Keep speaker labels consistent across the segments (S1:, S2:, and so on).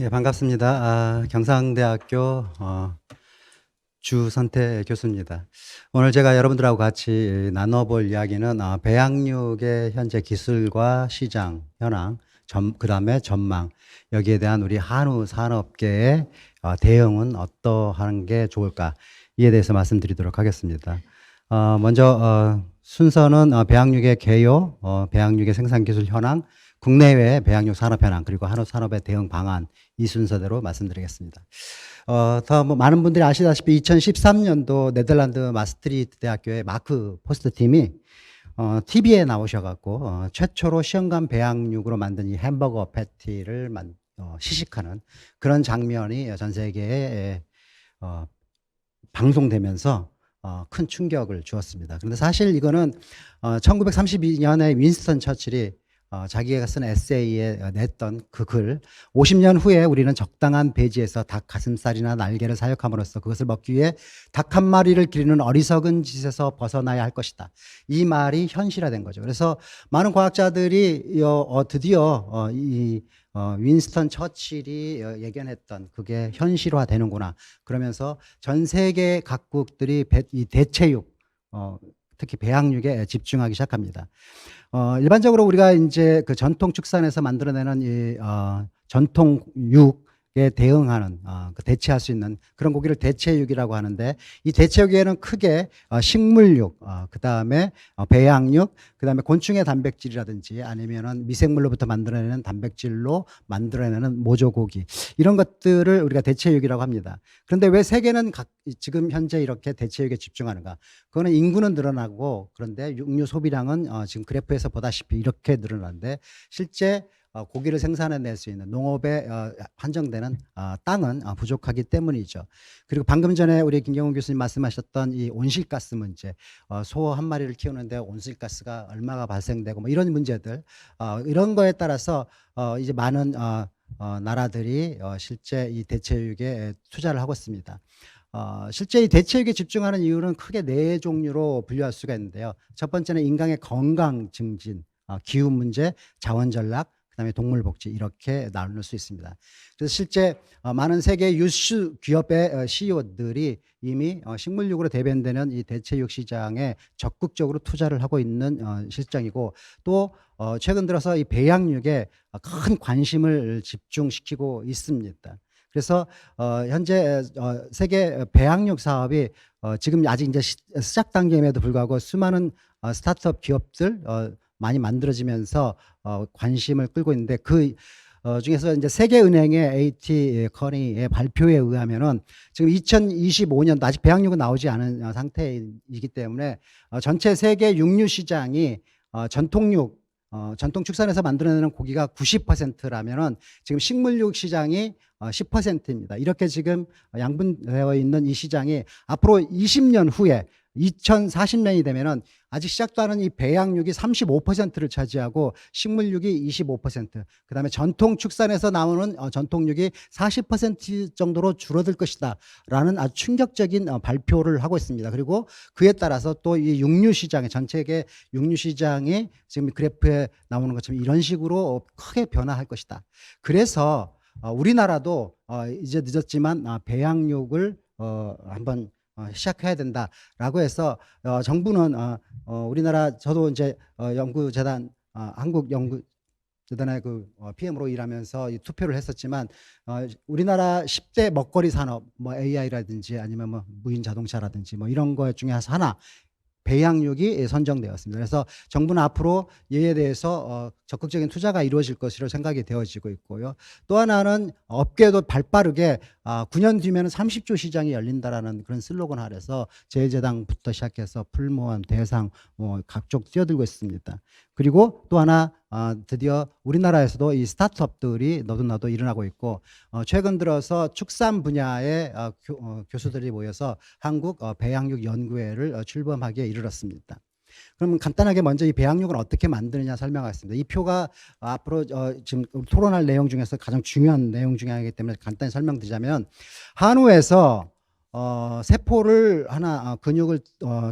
S1: 예, 반갑습니다. 경상대학교 주선태 교수입니다. 오늘 제가 여러분들하고 같이 나눠볼 이야기는 배양육의 현재 기술과 시장 현황, 그다음에 전망, 여기에 대한 우리 한우 산업계의 대응은 어떠한 게 좋을까, 이에 대해서 말씀드리도록 하겠습니다. 먼저 순서는 배양육의 개요, 배양육의 생산 기술 현황, 국내외 배양육 산업 현황, 그리고 한우 산업의 대응 방안, 이 순서대로 말씀드리겠습니다. 더 많은 분들이 아시다시피 2013년도 네덜란드 마스트리히트 대학교의 마크 포스트 팀이 TV에 나오셔갖고 최초로 시험관 배양육으로 만든 이 햄버거 패티를 시식하는 그런 장면이 전 세계에 방송되면서 큰 충격을 주었습니다. 그런데 사실 이거는 1932년에 윈스턴 처칠이 자기가 쓴 에세이에 냈던 그 글, 50년 후에 우리는 적당한 배지에서 닭 가슴살이나 날개를 사육함으로써 그것을 먹기 위해 닭 한 마리를 기르는 어리석은 짓에서 벗어나야 할 것이다. 이 말이 현실화된 거죠. 그래서 많은 과학자들이 드디어 이 윈스턴 처칠이 예견했던 그게 현실화되는구나. 그러면서 전 세계 각국들이 이 대체육, 특히 배양육에 집중하기 시작합니다. 일반적으로 우리가 이제 그 전통 축산에서 만들어내는 이 전통 육에 대응하는 그 대체할 수 있는 그런 고기를 대체육이라고 하는데, 이 대체육에는 크게 식물육, 그다음에 배양육, 그다음에 곤충의 단백질이라든지 아니면은 미생물로부터 만들어내는 단백질로 만들어내는 모조고기, 이런 것들을 우리가 대체육이라고 합니다. 그런데 왜 세계는 지금 현재 이렇게 대체육에 집중하는가? 그거는 인구는 늘어나고, 그런데 육류 소비량은 지금 그래프에서 보다시피 이렇게 늘어나는데, 실제 고기를 생산해낼 수 있는 농업에 한정되는 땅은 부족하기 때문이죠. 그리고 방금 전에 우리 김경훈 교수님 말씀하셨던 이 온실가스 문제, 소 한 마리를 키우는데 온실가스가 얼마가 발생되고 뭐 이런 문제들, 이런 거에 따라서 이제 많은 나라들이 실제 이 대체육에 투자를 하고 있습니다. 실제 이 대체육에 집중하는 이유는 크게 네 종류로 분류할 수가 있는데요. 첫 번째는 인간의 건강 증진, 기후 문제, 자원 전략, 그다음에 동물 복지, 이렇게 나눌 수 있습니다. 그래서 실제 많은 세계 유수 기업의 CEO들이 이미 식물육으로 대변되는 이 대체육 시장에 적극적으로 투자를 하고 있는 실정이고, 또 최근 들어서 이 배양육에 큰 관심을 집중시키고 있습니다. 그래서 현재 세계 배양육 사업이 지금 아직 이제 시작 단계임에도 불구하고 수많은 스타트업 기업들 많이 만들어지면서 관심을 끌고 있는데, 그 중에서 이제 세계은행의 AT 커니의 발표에 의하면은 지금 2025년 아직 배양육은 나오지 않은 상태이기 때문에 전체 세계 육류 시장이 전통육, 전통 축산에서 만들어내는 고기가 90%라면은 지금 식물육 시장이 10%입니다. 이렇게 지금 양분되어 있는 이 시장이 앞으로 20년 후에 2040년이 되면은 아직 시작도 하는 이 배양육이 35%를 차지하고 식물육이 25%, 그다음에 전통 축산에서 나오는 전통육이 40% 정도로 줄어들 것이다라는 아주 충격적인 발표를 하고 있습니다. 그리고 그에 따라서 또 이 육류 시장의 전 세계 육류 시장이 지금 그래프에 나오는 것처럼 이런 식으로 크게 변화할 것이다. 그래서 우리나라도 이제 늦었지만 배양육을 한번 시작해야 된다라고 해서 정부는 우리나라, 저도 이제 연구재단, 한국연구재단의 그 PM으로 일하면서 투표를 했었지만, 우리나라 10대 먹거리 산업, 뭐 AI라든지 아니면 뭐 무인 자동차라든지 뭐 이런 거 중에 하나, 배양육이 선정되었습니다. 그래서 정부는 앞으로 이에 대해서 적극적인 투자가 이루어질 것으로 생각이 되어지고 있고요. 또 하나는 업계도 발빠르게 9년 뒤면 30조 시장이 열린다라는 그런 슬로건 아래서 제일제당부터 시작해서 풀무원, 대상, 뭐 각종 뛰어들고 있습니다. 그리고 또 하나, 드디어 우리나라에서도 이 스타트업들이 너도나도 일어나고 있고, 최근 들어서 축산 분야의 교수들이 모여서 한국 배양육 연구회를 출범하기에 이르렀습니다. 그럼 간단하게 먼저 이 배양육을 어떻게 만드느냐 설명하겠습니다. 이 표가 앞으로 지금 토론할 내용 중에서 가장 중요한 내용 중에 하나이기 때문에 간단히 설명드리자면, 한우에서 세포를 하나 근육을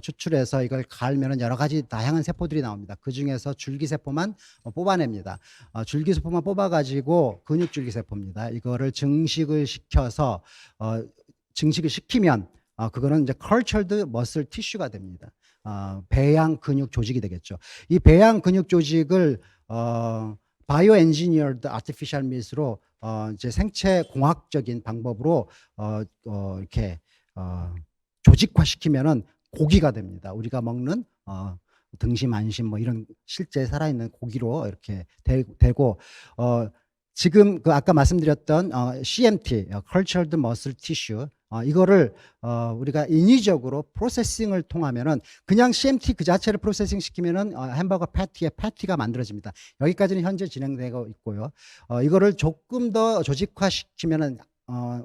S1: 추출해서 이걸 갈면은 여러 가지 다양한 세포들이 나옵니다. 그 중에서 줄기세포만 뽑아냅니다. 줄기세포만 뽑아가지고 근육줄기세포입니다. 이거를 증식을 시켜서 증식을 시키면 그거는 이제 cultured muscle tissue가 됩니다. 배양 근육 조직이 되겠죠. 이 배양 근육 조직을 바이오 엔지니어드 아티피셜 밑으로 이제 생체 공학적인 방법으로 이렇게 조직화시키면은 고기가 됩니다. 우리가 먹는 등심, 안심 뭐 이런 실제 살아있는 고기로 이렇게 되고 지금 그 아까 말씀드렸던 CMT, Cultured Muscle Tissue 이거를 우리가 인위적으로 프로세싱을 통하면은 그냥 CMT 그 자체를 프로세싱 시키면은 햄버거 패티의 패티가 만들어집니다. 여기까지는 현재 진행되고 있고요. 이거를 조금 더 조직화시키면은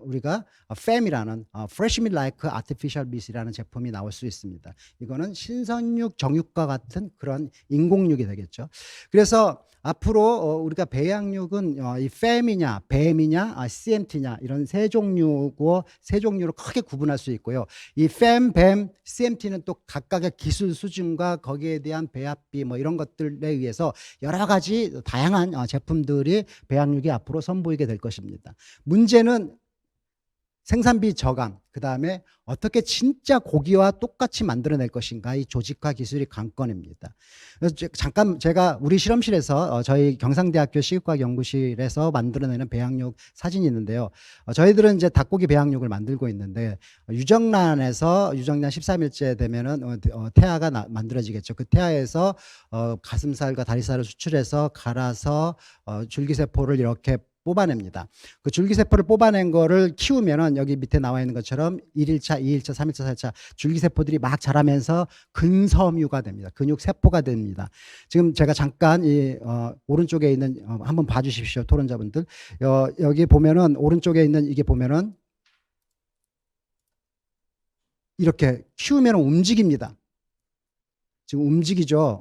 S1: 우리가 FAM이라는 Fresh Meat Like Artificial Meat이라는 제품이 나올 수 있습니다. 이거는 신선육, 정육과 같은 그런 인공육이 되겠죠. 그래서 앞으로 우리가 배양육은 이 FAM이냐, BAM이냐, CMT냐 이런 세 종류고 세 종류로 크게 구분할 수 있고요. 이 FAM, BAM, CMT는 또 각각의 기술 수준과 거기에 대한 배합비 뭐 이런 것들에 의해서 여러 가지 다양한 제품들이 배양육이 앞으로 선보이게 될 것입니다. 문제는 생산비 저감, 그 다음에 어떻게 진짜 고기와 똑같이 만들어낼 것인가, 이 조직화 기술이 관건입니다. 그래서 잠깐 제가 우리 실험실에서 저희 경상대학교 식육과학 연구실에서 만들어내는 배양육 사진이 있는데요. 저희들은 이제 닭고기 배양육을 만들고 있는데 유정란에서 유정란 13일째 되면은 태아가 만들어지겠죠. 그 태아에서 가슴살과 다리살을 수출해서 갈아서 줄기세포를 이렇게 뽑아냅니다. 그 줄기세포를 뽑아낸 거를 키우면은 여기 밑에 나와 있는 것처럼 1일차, 2일차, 3일차, 4일차 줄기세포들이 막 자라면서 근섬유가 됩니다. 근육세포가 됩니다. 지금 제가 잠깐 이 오른쪽에 있는 한번 봐주십시오. 토론자분들. 여기 보면은 오른쪽에 있는 이게 보면은 이렇게 키우면 움직입니다. 지금 움직이죠.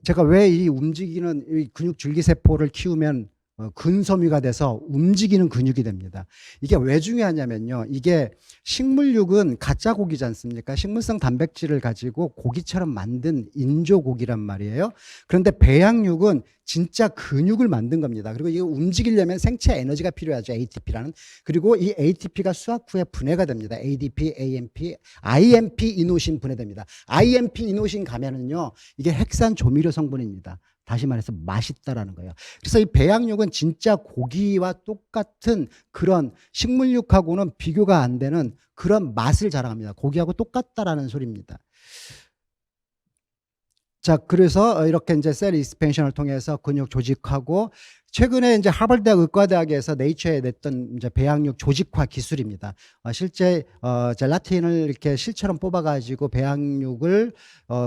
S1: 제가 왜 이 움직이는 이 근육 줄기세포를 키우면 근섬유가 돼서 움직이는 근육이 됩니다. 이게 왜 중요하냐면요. 이게 식물육은 가짜 고기지 않습니까? 식물성 단백질을 가지고 고기처럼 만든 인조고기란 말이에요. 그런데 배양육은 진짜 근육을 만든 겁니다. 그리고 이거 움직이려면 생체 에너지가 필요하죠. ATP라는. 그리고 이 ATP가 수학 후에 분해가 됩니다. ADP, AMP, IMP 이노신 분해됩니다. IMP 이노신 가면은요. 이게 핵산 조미료 성분입니다. 다시 말해서 맛있다라는 거예요. 그래서 이 배양육은 진짜 고기와 똑같은 그런 식물육하고는 비교가 안 되는 그런 맛을 자랑합니다. 고기하고 똑같다라는 소리입니다. 자, 그래서 이렇게 이제 셀 익스펜션을 통해서 근육 조직하고 최근에 이제 하버드대학 의과대학에서 네이처에 냈던 이제 배양육 조직화 기술입니다. 실제 젤라틴을 이렇게 실처럼 뽑아가지고 배양육을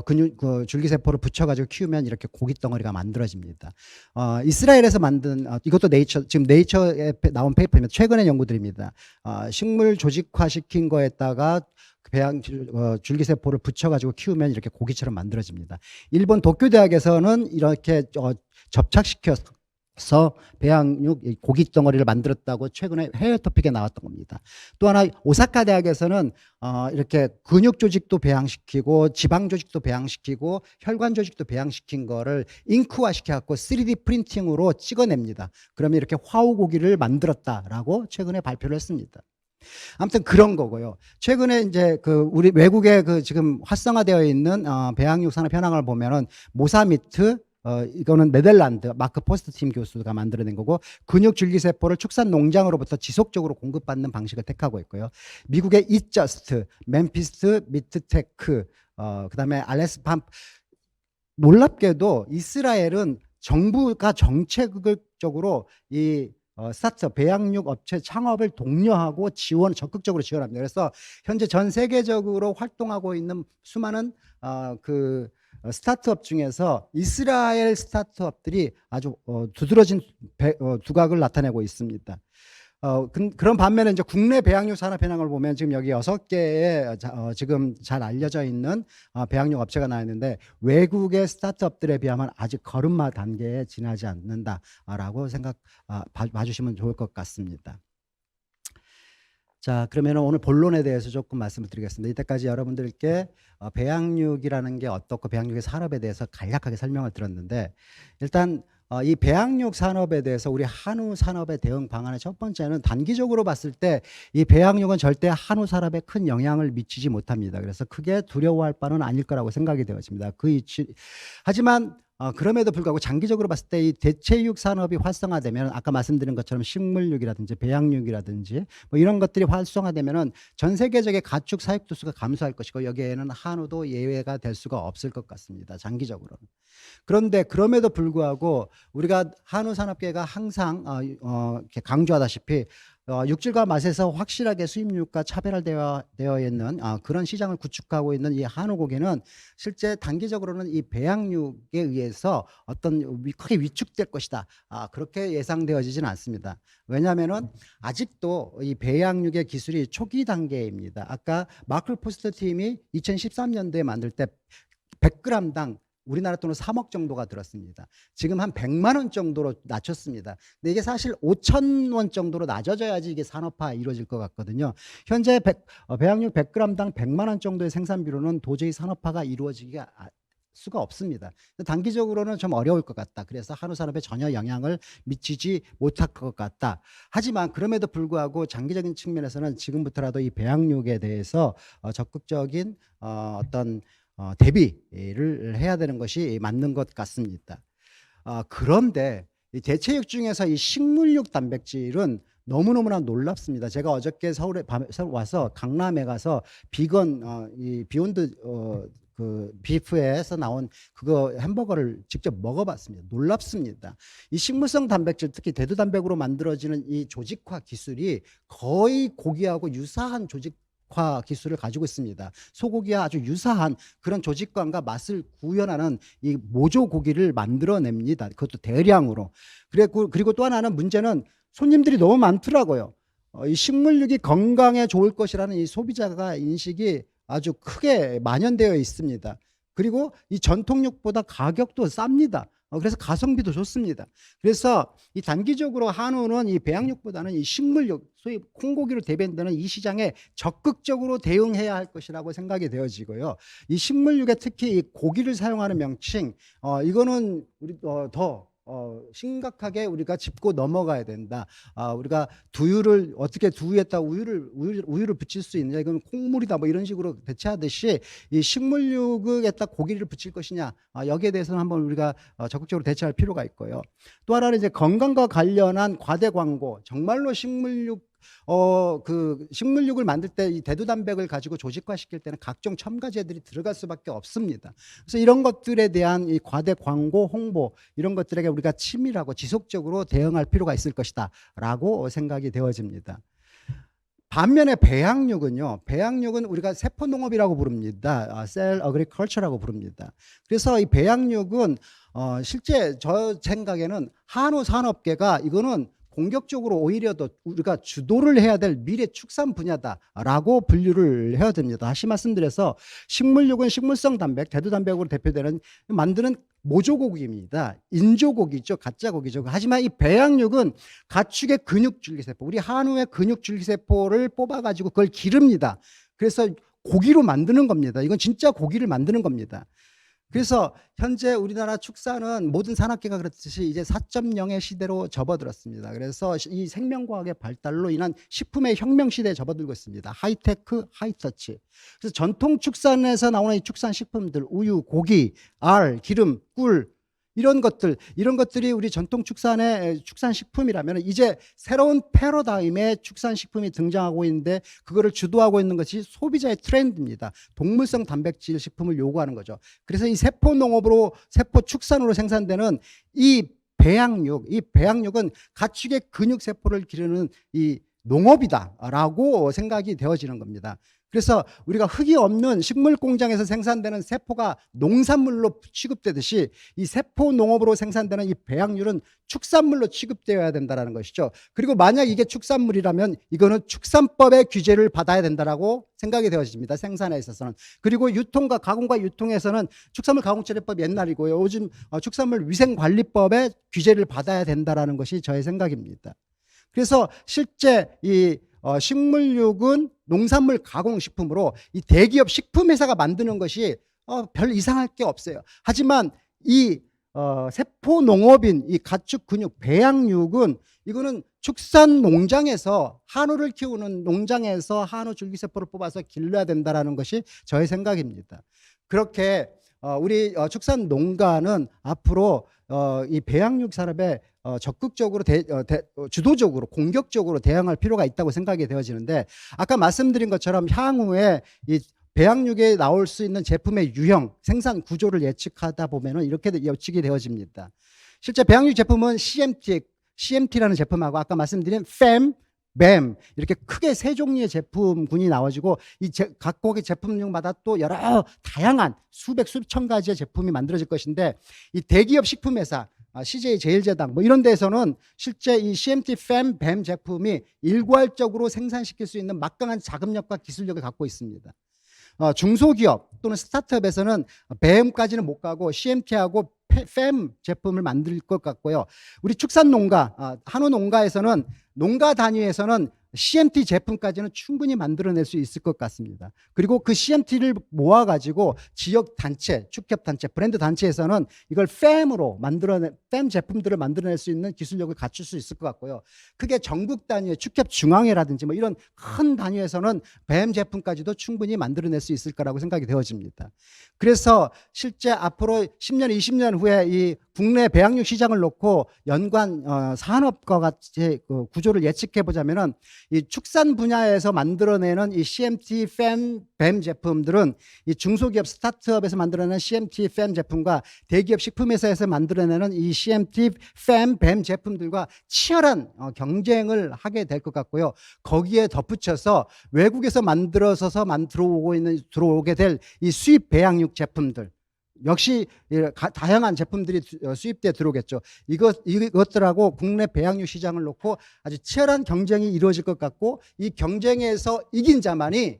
S1: 근육 줄기세포를 붙여가지고 키우면 이렇게 고기 덩어리가 만들어집니다. 이스라엘에서 만든 이것도 네이처 지금 네이처에 나온 페이퍼입니다. 최근의 연구들입니다. 식물 조직화 시킨 거에다가 배양 줄기세포를 붙여가지고 키우면 이렇게 고기처럼 만들어집니다. 일본 도쿄대학에서는 이렇게 접착시켜서 배양육 고기 덩어리를 만들었다고 최근에 해외 토픽에 나왔던 겁니다. 또 하나 오사카 대학에서는 이렇게 근육 조직도 배양시키고 지방 조직도 배양시키고 혈관 조직도 배양시킨 거를 잉크화 시켜갖고 3D 프린팅으로 찍어냅니다. 그러면 이렇게 화우 고기를 만들었다라고 최근에 발표를 했습니다. 아무튼 그런 거고요. 최근에 이제 그 우리 외국에 그 지금 활성화되어 있는 배양육 산업 현황을 보면은 모사미트 이거는 네덜란드 마크 포스트 팀 교수가 만들어낸 거고 근육 줄기세포를 축산 농장으로부터 지속적으로 공급받는 방식을 택하고 있고요. 미국의 이저스트, 멤피스 미트테크, 그다음에 알레스팜 놀랍게도 이스라엘은 정부가 정책적으로 이 스타트업 배양육 업체 창업을 독려하고 적극적으로 지원합니다. 그래서 현재 전 세계적으로 활동하고 있는 수많은 그 스타트업 중에서 이스라엘 스타트업들이 아주 두드러진 두각을 나타내고 있습니다. 그런 반면에 이제 국내 배양육 산업 현황을 보면 지금 여기 6개의 지금 잘 알려져 있는 배양육 업체가 나와 있는데 외국의 스타트업들에 비하면 아직 걸음마 단계에 지나지 않는다라고 봐주시면 좋을 것 같습니다. 자, 그러면 오늘 본론에 대해서 조금 말씀을 드리겠습니다. 이때까지 여러분들께 배양육이라는 게 어떻고 배양육의 산업에 대해서 간략하게 설명을 드렸는데, 일단 이 배양육 산업에 대해서 우리 한우 산업의 대응 방안의 첫 번째는 단기적으로 봤을 때 이 배양육은 절대 한우 산업에 큰 영향을 미치지 못합니다. 그래서 크게 두려워할 바는 아닐 거라고 생각이 되어집니다. 하지만 그럼에도 불구하고 장기적으로 봤을 때 이 대체육 산업이 활성화되면 아까 말씀드린 것처럼 식물육이라든지 배양육이라든지 뭐 이런 것들이 활성화되면은 전 세계적인 가축 사육도 수가 감소할 것이고 여기에는 한우도 예외가 될 수가 없을 것 같습니다. 장기적으로는. 그런데 그럼에도 불구하고 우리가 한우 산업계가 항상 이렇게 강조하다시피 육질과 맛에서 확실하게 수입육과 차별화되어 있는 그런 시장을 구축하고 있는 이 한우 고기는 실제 단기적으로는 이 배양육에 의해서 어떤 크게 위축될 것이다. 그렇게 예상되어지지는 않습니다. 왜냐하면은 아직도 이 배양육의 기술이 초기 단계입니다. 아까 마크 포스터 팀이 2013년도에 만들 때 100g당 우리나라 돈으로 3억 정도가 들었습니다. 지금 한 100만 원 정도로 낮췄습니다. 근데 이게 사실 5천 원 정도로 낮아져야지 이게 산업화 이루어질 것 같거든요. 현재 배양육 100g당 100만 원 정도의 생산비로는 도저히 산업화가 이루어지기가 수가 없습니다. 단기적으로는 좀 어려울 것 같다. 그래서 한우 산업에 전혀 영향을 미치지 못할 것 같다. 하지만 그럼에도 불구하고 장기적인 측면에서는 지금부터라도 이 배양육에 대해서 적극적인 어떤 대비를 해야 되는 것이 맞는 것 같습니다. 그런데 이 대체육 중에서 이 식물육 단백질은 너무너무나 놀랍습니다. 제가 어저께 서울에 와서 강남에 가서 비건 이 비욘드 그 비프에서 나온 그거 햄버거를 직접 먹어봤습니다. 놀랍습니다. 이 식물성 단백질, 특히 대두 단백으로 만들어지는 이 조직화 기술이 거의 고기하고 유사한 조직화 기술을 가지고 있습니다. 소고기와 아주 유사한 그런 조직감과 맛을 구현하는 이 모조 고기를 만들어냅니다. 그것도 대량으로. 그리고 또 하나는 문제는 손님들이 너무 많더라고요. 이 식물육이 건강에 좋을 것이라는 이 소비자가 인식이 아주 크게 만연되어 있습니다. 그리고 이 전통육보다 가격도 쌉니다. 그래서 가성비도 좋습니다. 그래서 이 단기적으로 한우는 이 배양육보다는 이 식물육, 소위 콩고기로 대변되는 이 시장에 적극적으로 대응해야 할 것이라고 생각이 되어지고요. 이 식물육에 특히 이 고기를 사용하는 명칭, 이거는 우리 더 심각하게 우리가 짚고 넘어가야 된다. 우리가 두유를 어떻게 두유에다 우유를 붙일 수 있느냐, 이건 콩물이다 뭐 이런 식으로 대체하듯이 이 식물육에다 고기를 붙일 것이냐, 여기에 대해서는 한번 우리가 적극적으로 대처할 필요가 있고요. 또 하나는 이제 건강과 관련한 과대 광고, 정말로 식물육을 만들 때 이 대두 단백을 가지고 조직화시킬 때는 각종 첨가제들이 들어갈 수밖에 없습니다. 그래서 이런 것들에 대한 이 과대 광고, 홍보 이런 것들에게 우리가 치밀하고 지속적으로 대응할 필요가 있을 것이다라고 생각이 되어집니다. 반면에 배양육은 우리가 세포 농업이라고 부릅니다. 셀 어그리컬처라고 부릅니다. 그래서 이 배양육은 실제 저 생각에는 한우 산업계가 이거는 공격적으로 오히려 더 우리가 주도를 해야 될 미래 축산 분야다라고 분류를 해야 됩니다. 다시 말씀드려서 식물육은 식물성 단백, 대두 단백으로 대표되는 만드는 모조고기입니다. 인조고기죠. 가짜고기죠. 하지만 이 배양육은 가축의 근육줄기세포, 우리 한우의 근육줄기세포를 뽑아가지고 그걸 기릅니다. 그래서 고기로 만드는 겁니다. 이건 진짜 고기를 만드는 겁니다. 그래서 현재 우리나라 축산은 모든 산업계가 그렇듯이 이제 4.0의 시대로 접어들었습니다. 그래서 이 생명과학의 발달로 인한 식품의 혁명 시대에 접어들고 있습니다. 하이테크, 하이터치. 그래서 전통 축산에서 나오는 이 축산 식품들, 우유, 고기, 알, 기름, 꿀, 이런 것들이 우리 전통 축산의 축산 식품이라면 이제 새로운 패러다임의 축산 식품이 등장하고 있는데 그거를 주도하고 있는 것이 소비자의 트렌드입니다. 동물성 단백질 식품을 요구하는 거죠. 그래서 이 세포 농업으로, 세포 축산으로 생산되는 이 배양육은 가축의 근육 세포를 기르는 이 농업이다라고 생각이 되어지는 겁니다. 그래서 우리가 흙이 없는 식물 공장에서 생산되는 세포가 농산물로 취급되듯이 이 세포 농업으로 생산되는 이 배양육은 축산물로 취급되어야 된다는 것이죠. 그리고 만약 이게 축산물이라면 이거는 축산법의 규제를 받아야 된다라고 생각이 되어집니다. 생산에 있어서는. 그리고 유통과 가공과 유통에서는 축산물 가공처리법 옛날이고요. 요즘 축산물 위생관리법의 규제를 받아야 된다라는 것이 저의 생각입니다. 그래서 실제 이 식물육은 농산물 가공식품으로 이 대기업 식품회사가 만드는 것이 별 이상할 게 없어요. 하지만 이 세포농업인 이 가축 근육 배양육은 이거는 축산 농장에서 한우를 키우는 농장에서 한우 줄기세포를 뽑아서 길러야 된다라는 것이 저의 생각입니다. 그렇게 우리 축산 농가는 앞으로 이 배양육 산업에 적극적으로 주도적으로 공격적으로 대응할 필요가 있다고 생각이 되어지는데, 아까 말씀드린 것처럼 향후에 이 배양육에 나올 수 있는 제품의 유형, 생산 구조를 예측하다 보면은 이렇게 예측이 되어집니다. 실제 배양육 제품은 CMT라는 제품하고 아까 말씀드린 FEM, BEM 이렇게 크게 세 종류의 제품군이 나와지고 각국의 제품명마다 또 여러 다양한 수천 가지의 제품이 만들어질 것인데, 이 대기업 식품회사 CJ 제일제당 뭐 이런 데에서는 실제 이 CMT, FEM, BEM 제품이 일괄적으로 생산시킬 수 있는 막강한 자금력과 기술력을 갖고 있습니다. 중소기업 또는 스타트업에서는 BEM까지는 못 가고 CMT하고 FEM 제품을 만들 것 같고요. 우리 축산농가, 한우 농가에서는 농가 단위에서는 CMT 제품까지는 충분히 만들어낼 수 있을 것 같습니다. 그리고 그 CMT를 모아가지고 지역 단체, 축협 단체, 브랜드 단체에서는 이걸 FEM 제품들을 만들어낼 수 있는 기술력을 갖출 수 있을 것 같고요. 크게 전국 단위의 축협 중앙회라든지 뭐 이런 큰 단위에서는 BEM 제품까지도 충분히 만들어낼 수 있을 거라고 생각이 되어집니다. 그래서 실제 앞으로 10년, 20년 후에 이 국내 배양육 시장을 놓고 연관 산업과 같이 그 구조를 예측해 보자면은 이 축산 분야에서 만들어내는 이 CMT, FEM, BEM 제품들은 이 중소기업 스타트업에서 만들어내는 CMT, FEM 제품과 대기업 식품회사에서 만들어내는 이 CMT, FEM, BEM 제품들과 치열한 경쟁을 하게 될 것 같고요. 거기에 덧붙여서 외국에서 들어오게 될 이 수입 배양육 제품들 역시 다양한 제품들이 수입돼 들어오겠죠. 이것들하고 국내 배양육 시장을 놓고 아주 치열한 경쟁이 이루어질 것 같고, 이 경쟁에서 이긴 자만이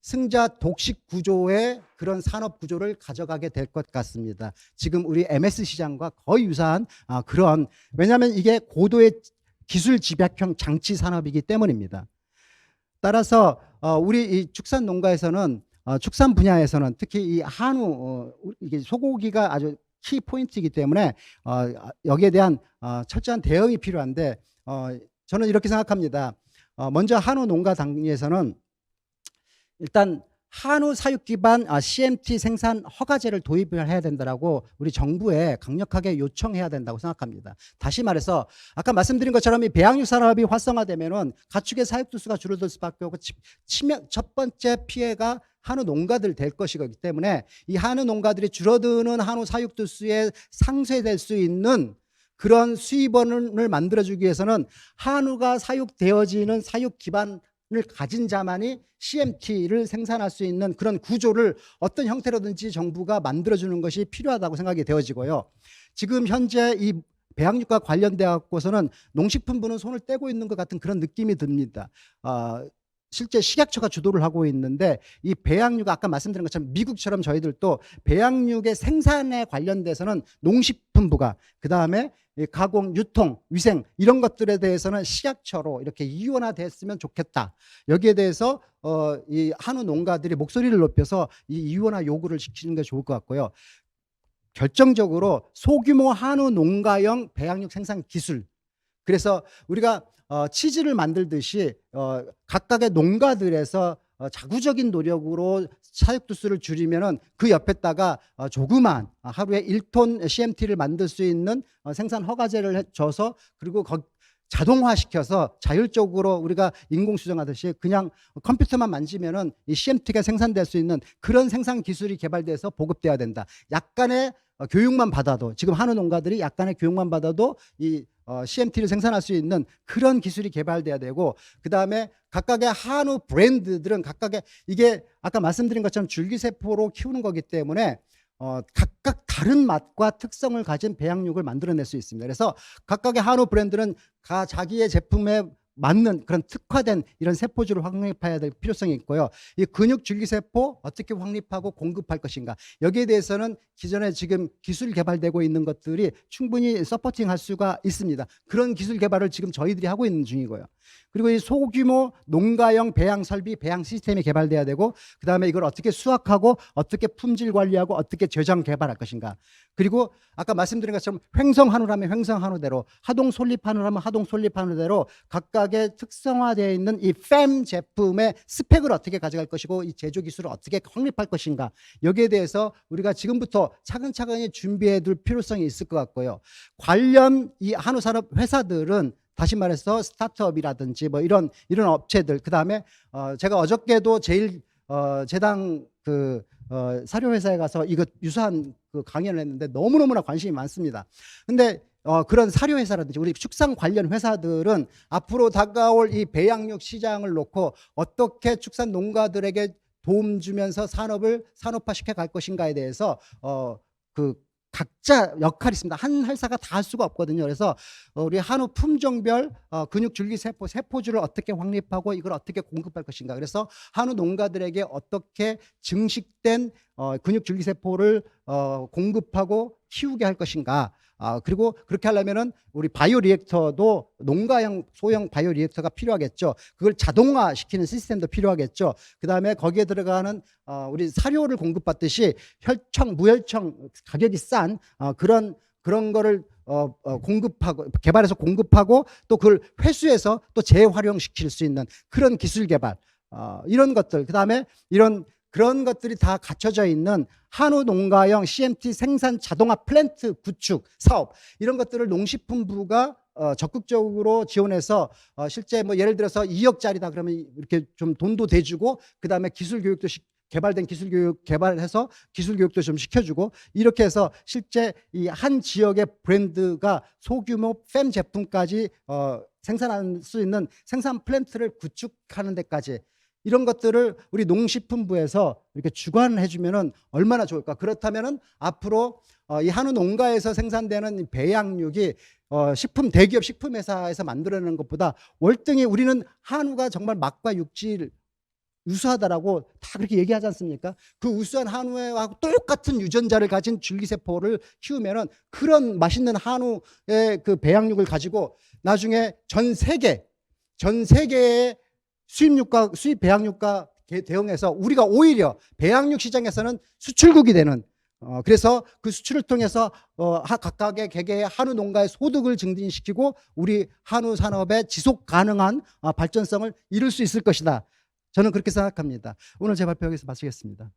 S1: 승자 독식 구조의 그런 산업 구조를 가져가게 될 것 같습니다. 지금 우리 MS 시장과 거의 유사한 그런, 왜냐하면 이게 고도의 기술 집약형 장치 산업이기 때문입니다. 따라서 우리 이 축산 농가에서는 축산 분야에서는 특히 이 한우 이게 소고기가 아주 키 포인트이기 때문에 여기에 대한 철저한 대응이 필요한데, 저는 이렇게 생각합니다. 먼저 한우 농가 단위에서는 일단 한우 사육 기반 CMT 생산 허가제를 도입을 해야 된다라고 우리 정부에 강력하게 요청해야 된다고 생각합니다. 다시 말해서 아까 말씀드린 것처럼 이 배양육 산업이 활성화되면은 가축의 사육 두수가 줄어들 수밖에 없고 첫 번째 피해가 한우 농가들 될 것이기 때문에 이 한우 농가들이 줄어드는 한우 사육 두수에 상쇄될 수 있는 그런 수입원을 만들어주기 위해서는 한우가 사육되어지는 사육 기반을 가진 자만이 CMT를 생산할 수 있는 그런 구조를 어떤 형태로든지 정부가 만들어주는 것이 필요하다고 생각이 되어지고요. 지금 현재 이 배양육과 관련돼 갖고서는 농식품부는 손을 떼고 있는 것 같은 그런 느낌이 듭니다. 실제 식약처가 주도를 하고 있는데, 이 배양육 아까 말씀드린 것처럼 미국처럼 저희들도 배양육의 생산에 관련돼서는 농식품부가, 그다음에 가공, 유통, 위생 이런 것들에 대해서는 식약처로 이렇게 이원화됐으면 좋겠다. 여기에 대해서 이 한우 농가들이 목소리를 높여서 이 이원화 요구를 지키는 게 좋을 것 같고요. 결정적으로 소규모 한우 농가형 배양육 생산 기술, 그래서 우리가 치즈를 만들듯이 각각의 농가들에서 자구적인 노력으로 사육 두수를 줄이면은 그 옆에다가 조그만 하루에 1톤 CMT를 만들 수 있는 생산 허가제를 줘서, 그리고 자동화시켜서 자율적으로 우리가 인공수정하듯이 그냥 컴퓨터만 만지면은 이 CMT가 생산될 수 있는 그런 생산 기술이 개발돼서 보급돼야 된다. 약간의 교육만 받아도, 지금 한우 농가들이 약간의 교육만 받아도 이 CMT를 생산할 수 있는 그런 기술이 개발돼야 되고, 그다음에 각각의 한우 브랜드들은 각각의, 이게 아까 말씀드린 것처럼 줄기세포로 키우는 거기 때문에 각각 다른 맛과 특성을 가진 배양육을 만들어낼 수 있습니다. 그래서 각각의 한우 브랜드는 자기의 제품의 맞는 그런 특화된 이런 세포주를 확립해야 될 필요성이 있고요. 이 근육 줄기세포 어떻게 확립하고 공급할 것인가. 여기에 대해서는 기존에 지금 기술 개발되고 있는 것들이 충분히 서포팅할 수가 있습니다. 그런 기술 개발을 지금 저희들이 하고 있는 중이고요. 그리고 이 소규모 농가형 배양 설비, 배양 시스템이 개발돼야 되고, 그다음에 이걸 어떻게 수확하고 어떻게 품질 관리하고 어떻게 저장 개발할 것인가. 그리고 아까 말씀드린 것처럼 횡성한우라면 횡성한우대로, 하동 솔잎한우라면 하동 솔잎한우대로 각각의 특성화되어 있는 이 팸 제품의 스펙을 어떻게 가져갈 것이고 이 제조 기술을 어떻게 확립할 것인가. 여기에 대해서 우리가 지금부터 차근차근히 준비해 둘 필요성이 있을 것 같고요. 관련 이 한우산업 회사들은 다시 말해서 스타트업이라든지 뭐 이런 업체들, 그다음에 제가 어저께도 제일 제당 사료 회사에 가서 이거 유사한 강연을 했는데 너무너무나 관심이 많습니다. 근데 그런 사료 회사라든지 우리 축산 관련 회사들은 앞으로 다가올 이 배양육 시장을 놓고 어떻게 축산 농가들에게 도움 주면서 산업을 산업화시켜 갈 것인가에 대해서 각자 역할이 있습니다. 한 회사가 다 할 수가 없거든요. 그래서 우리 한우 품종별 근육 줄기 세포주를 어떻게 확립하고 이걸 어떻게 공급할 것인가. 그래서 한우 농가들에게 어떻게 증식된 근육 줄기 세포를 공급하고 키우게 할 것인가. 그리고 그렇게 하려면은 우리 바이오 리액터도 농가형 소형 바이오 리액터가 필요하겠죠. 그걸 자동화시키는 시스템도 필요하겠죠. 그다음에 거기에 들어가는 우리 사료를 공급받듯이 혈청, 무혈청 가격이 싼 그런 거를 공급하고 개발해서 공급하고 또 그걸 회수해서 또 재활용시킬 수 있는 그런 기술 개발, 이런 것들, 그다음에 그런 것들이 다 갖춰져 있는 한우 농가형 CMT 생산 자동화 플랜트 구축 사업, 이런 것들을 농식품부가 적극적으로 지원해서 실제 뭐 예를 들어서 2억짜리다 그러면 이렇게 좀 돈도 대주고, 그다음에 기술 교육도 개발된 기술 교육 개발해서 기술 교육도 좀 시켜주고, 이렇게 해서 실제 이 한 지역의 브랜드가 소규모 팸 제품까지 생산할 수 있는 생산 플랜트를 구축하는 데까지, 이런 것들을 우리 농식품부에서 이렇게 주관해 주면은 얼마나 좋을까. 그렇다면은 앞으로 이 한우 농가에서 생산되는 배양육이 대기업 식품회사에서 만들어내는 것보다 월등히, 우리는 한우가 정말 맛과 육질 우수하다라고 다 그렇게 얘기하지 않습니까? 그 우수한 한우하고 똑같은 유전자를 가진 줄기세포를 키우면은 그런 맛있는 한우의 그 배양육을 가지고 나중에 전 세계의 수입 배양육과 대응해서 우리가 오히려 배양육 시장에서는 수출국이 되는, 그래서 그 수출을 통해서 각각의 개개의 한우 농가의 소득을 증진시키고 우리 한우 산업의 지속 가능한 발전성을 이룰 수 있을 것이다. 저는 그렇게 생각합니다. 오늘 제 발표 여기서 마치겠습니다.